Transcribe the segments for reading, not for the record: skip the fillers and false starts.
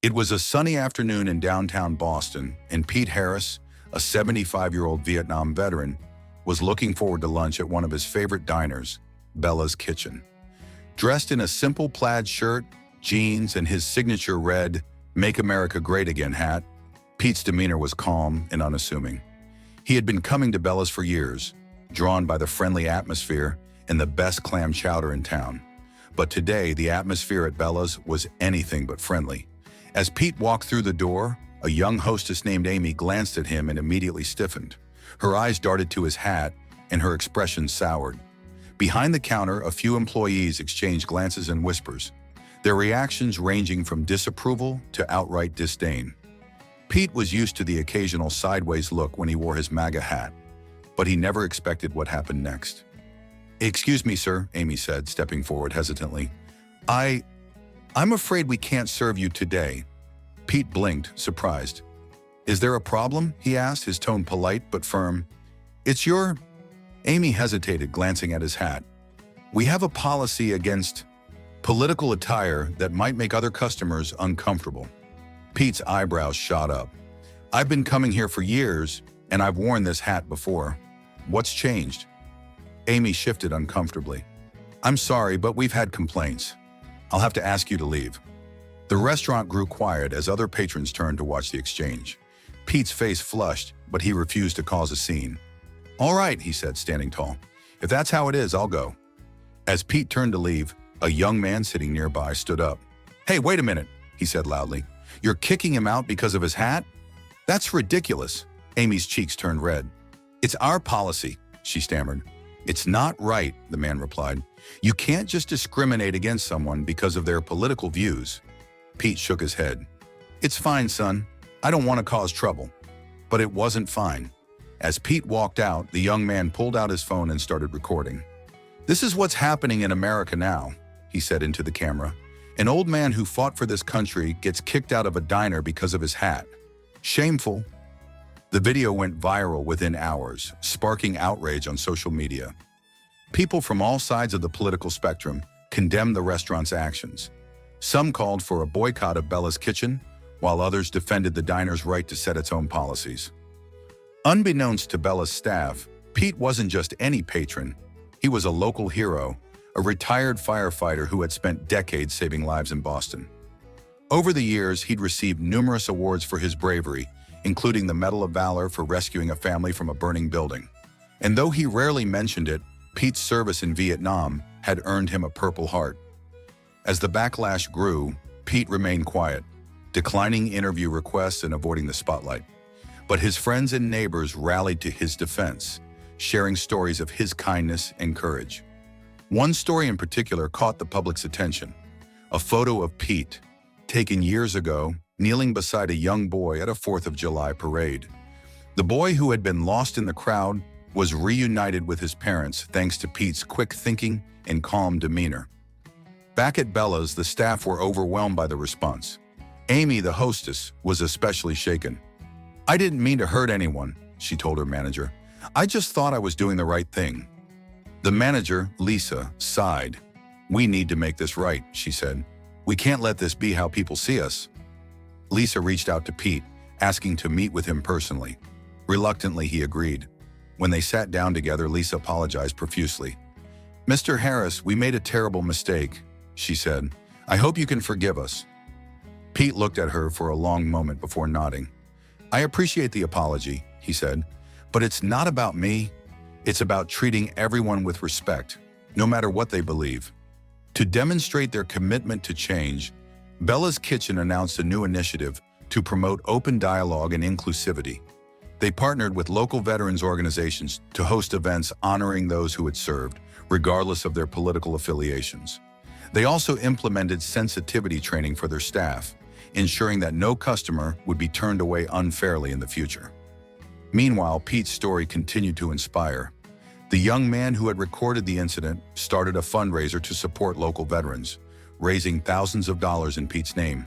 It was a sunny afternoon in downtown Boston, and Pete Harris, a 75-year-old Vietnam veteran, was looking forward to lunch at one of his favorite diners, Bella's Kitchen. Dressed in a simple plaid shirt, jeans, and his signature red "Make America Great Again" hat, Pete's demeanor was calm and unassuming. He had been coming to Bella's for years, drawn by the friendly atmosphere and the best clam chowder in town. But today, the atmosphere at Bella's was anything but friendly. As Pete walked through the door, a young hostess named Amy glanced at him and immediately stiffened. Her eyes darted to his hat, and her expression soured. Behind the counter, a few employees exchanged glances and whispers, their reactions ranging from disapproval to outright disdain. Pete was used to the occasional sideways look when he wore his MAGA hat, but he never expected what happened next. "Excuse me, sir," Amy said, stepping forward hesitantly. I'm afraid we can't serve you today." Pete blinked, surprised. "Is there a problem?" he asked, his tone polite but firm. "It's your—" Amy hesitated, glancing at his hat. "We have a policy against political attire that might make other customers uncomfortable." Pete's eyebrows shot up. "I've been coming here for years, and I've worn this hat before. What's changed?" Amy shifted uncomfortably. "I'm sorry, but we've had complaints. I'll have to ask you to leave." The restaurant grew quiet as other patrons turned to watch the exchange. Pete's face flushed, but he refused to cause a scene. "All right," he said, standing tall. "If that's how it is, I'll go." As Pete turned to leave, a young man sitting nearby stood up. "Hey, wait a minute," he said loudly. "You're kicking him out because of his hat? That's ridiculous." Amy's cheeks turned red. "It's our policy," she stammered. "It's not right," the man replied. "You can't just discriminate against someone because of their political views." Pete shook his head. "It's fine, son. I don't want to cause trouble." But it wasn't fine. As Pete walked out, the young man pulled out his phone and started recording. "This is what's happening in America now," he said into the camera. "An old man who fought for this country gets kicked out of a diner because of his hat. Shameful." The video went viral within hours, sparking outrage on social media. People from all sides of the political spectrum condemned the restaurant's actions. Some called for a boycott of Bella's Kitchen, while others defended the diner's right to set its own policies. Unbeknownst to Bella's staff, Pete wasn't just any patron. He was a local hero, a retired firefighter who had spent decades saving lives in Boston. Over the years, he'd received numerous awards for his bravery, including the Medal of Valor for rescuing a family from a burning building. And though he rarely mentioned it, Pete's service in Vietnam had earned him a Purple Heart. As the backlash grew, Pete remained quiet, declining interview requests and avoiding the spotlight. But his friends and neighbors rallied to his defense, sharing stories of his kindness and courage. One story in particular caught the public's attention: a photo of Pete, taken years ago, kneeling beside a young boy at a 4th of July parade. The boy, who had been lost in the crowd, was reunited with his parents thanks to Pete's quick thinking and calm demeanor. Back at Bella's, the staff were overwhelmed by the response. Amy, the hostess, was especially shaken. "I didn't mean to hurt anyone," she told her manager. "I just thought I was doing the right thing." The manager, Lisa, sighed. "We need to make this right," she said. "We can't let this be how people see us." Lisa reached out to Pete, asking to meet with him personally. Reluctantly, he agreed. When they sat down together, Lisa apologized profusely. "Mr. Harris, we made a terrible mistake," she said. "I hope you can forgive us." Pete looked at her for a long moment before nodding. "I appreciate the apology," he said, "but it's not about me. It's about treating everyone with respect, no matter what they believe." To demonstrate their commitment to change, Bella's Kitchen announced a new initiative to promote open dialogue and inclusivity. They partnered with local veterans organizations to host events honoring those who had served, regardless of their political affiliations. They also implemented sensitivity training for their staff, ensuring that no customer would be turned away unfairly in the future. Meanwhile, Pete's story continued to inspire. The young man who had recorded the incident started a fundraiser to support local veterans, raising thousands of dollars in Pete's name.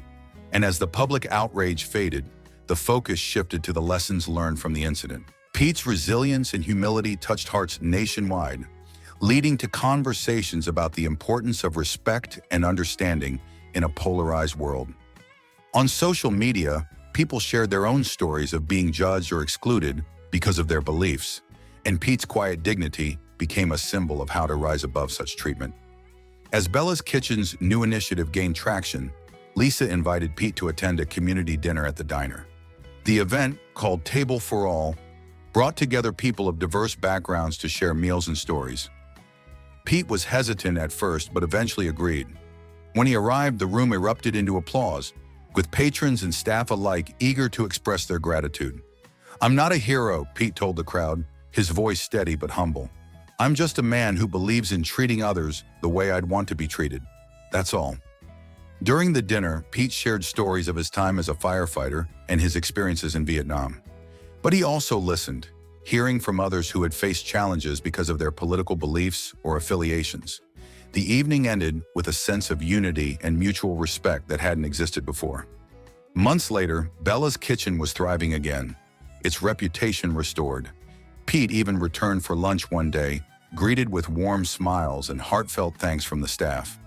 And as the public outrage faded, the focus shifted to the lessons learned from the incident. Pete's resilience and humility touched hearts nationwide, leading to conversations about the importance of respect and understanding in a polarized world. On social media, people shared their own stories of being judged or excluded because of their beliefs, and Pete's quiet dignity became a symbol of how to rise above such treatment. As Bella's Kitchen's new initiative gained traction, Lisa invited Pete to attend a community dinner at the diner. The event, called Table for All, brought together people of diverse backgrounds to share meals and stories. Pete was hesitant at first, but eventually agreed. When he arrived, the room erupted into applause, with patrons and staff alike eager to express their gratitude. "I'm not a hero," Pete told the crowd, his voice steady but humble. "I'm just a man who believes in treating others the way I'd want to be treated. That's all." During the dinner, Pete shared stories of his time as a firefighter and his experiences in Vietnam. But he also listened, hearing from others who had faced challenges because of their political beliefs or affiliations. The evening ended with a sense of unity and mutual respect that hadn't existed before. Months later, Bella's Kitchen was thriving again, its reputation restored. Pete even returned for lunch one day, greeted with warm smiles and heartfelt thanks from the staff.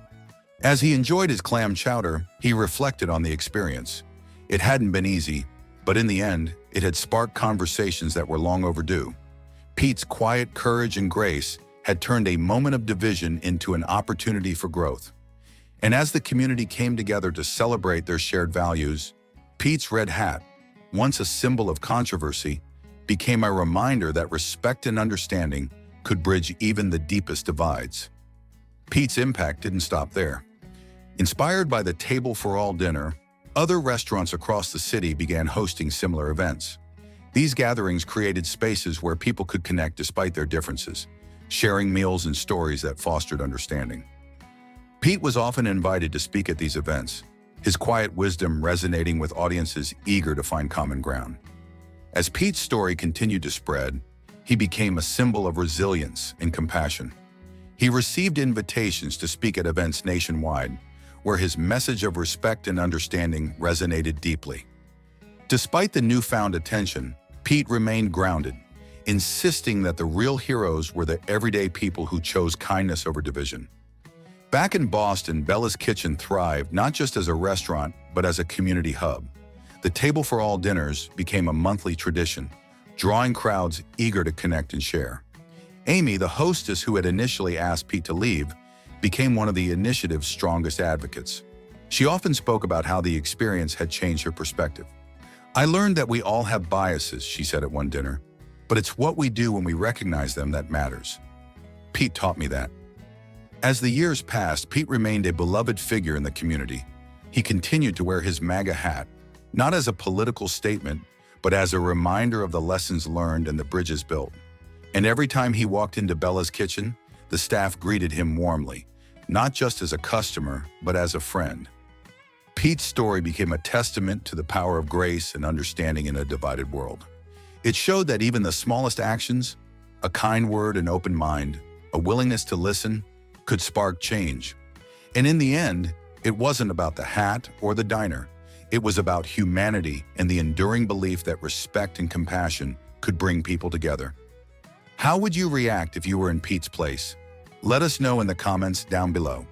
As he enjoyed his clam chowder, he reflected on the experience. It hadn't been easy, but in the end, it had sparked conversations that were long overdue. Pete's quiet courage and grace had turned a moment of division into an opportunity for growth. And as the community came together to celebrate their shared values, Pete's red hat, once a symbol of controversy, became a reminder that respect and understanding could bridge even the deepest divides. Pete's impact didn't stop there. Inspired by the Table for All dinner, other restaurants across the city began hosting similar events. These gatherings created spaces where people could connect despite their differences, sharing meals and stories that fostered understanding. Pete was often invited to speak at these events, his quiet wisdom resonating with audiences eager to find common ground. As Pete's story continued to spread, he became a symbol of resilience and compassion. He received invitations to speak at events nationwide, where his message of respect and understanding resonated deeply. Despite the newfound attention, Pete remained grounded, insisting that the real heroes were the everyday people who chose kindness over division. Back in Boston, Bella's Kitchen thrived not just as a restaurant, but as a community hub. The Table for All dinners became a monthly tradition, drawing crowds eager to connect and share. Amy, the hostess who had initially asked Pete to leave, became one of the initiative's strongest advocates. She often spoke about how the experience had changed her perspective. "I learned that we all have biases," she said at one dinner, "but it's what we do when we recognize them that matters. Pete taught me that." As the years passed, Pete remained a beloved figure in the community. He continued to wear his MAGA hat, not as a political statement, but as a reminder of the lessons learned and the bridges built. And every time he walked into Bella's Kitchen, the staff greeted him warmly, not just as a customer, but as a friend. Pete's story became a testament to the power of grace and understanding in a divided world. It showed that even the smallest actions, a kind word, an open mind, a willingness to listen, could spark change. And in the end, it wasn't about the hat or the diner. It was about humanity and the enduring belief that respect and compassion could bring people together. How would you react if you were in Pete's place? Let us know in the comments down below.